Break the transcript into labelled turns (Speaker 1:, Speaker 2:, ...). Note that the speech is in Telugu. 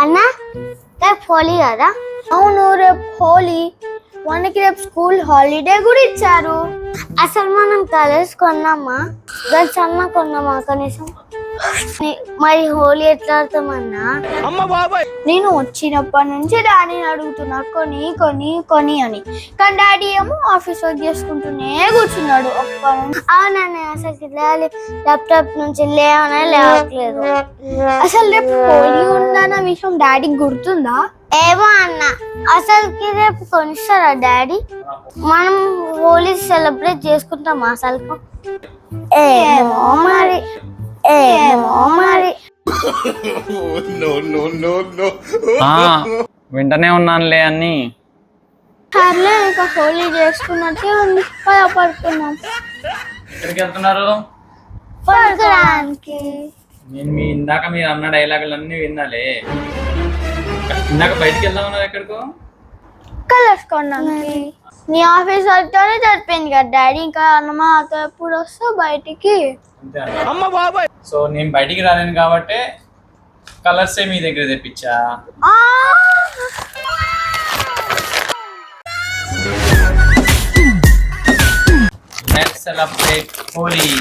Speaker 1: అన్న రేపు హోలీ కదా?
Speaker 2: అవును, రేపు హోలీ. మనకి రేపు స్కూల్ హాలిడే కూడా ఇచ్చారు.
Speaker 1: అసలు మనం కలర్స్ కొన్నామా? గర్ల్స్ అన్నా కొన్నామా కనీసం? మరి హోలీ ఎట్లా ఆడతామన్నా?
Speaker 2: నేను వచ్చినప్పటి నుంచి డాడీని అడుగుతున్నా కొని కొని కొని అని, కానీ డాడీ ఏమో ఆఫీస్ వర్క్ చేసుకుంటూనే కూర్చున్నాడు.
Speaker 1: అవునన్నా, అసలు ల్యాప్టాప్ నుంచి లేవట్లేదు.
Speaker 2: అసలు రేపు హోలీ ఉందన్న విషయం డాడీకి గుర్తుందా?
Speaker 1: ఏమో అన్న, అసలుకి రేపు కొనిస్తారా డాడీ? మనం హోలీ సెలబ్రేట్ చేసుకుంటామా అసలు? ఏమో మరి.
Speaker 3: వింటనే ఉన్నానులే అన్ని.
Speaker 2: సర్లే, ఇక హోలీ చేసుకున్నట్టే ఉంది, పడుకున్నాం.
Speaker 3: ఎక్కడికి వెళ్తున్నారు?
Speaker 1: పడుకోడానికి.
Speaker 3: నేను ఇందాక మీరు అన్న డైలాగులన్నీ విన్నాలే. ఇందాక బయటికి వెళ్దామన్నారు ఎక్కడికో?
Speaker 2: కలర్స్ కొనడానికి. నీ ఆఫీస్ వర్క్తోనే సరిపోయింది కదా డాడీ, ఇంకా అన్నమా అతో ఎప్పుడు వస్తావు బయటికి?
Speaker 3: సో నేను బయటికి రాలేను కాబట్టి కలర్సే మీ దగ్గర తెప్పించా. Let's celebrate Holi.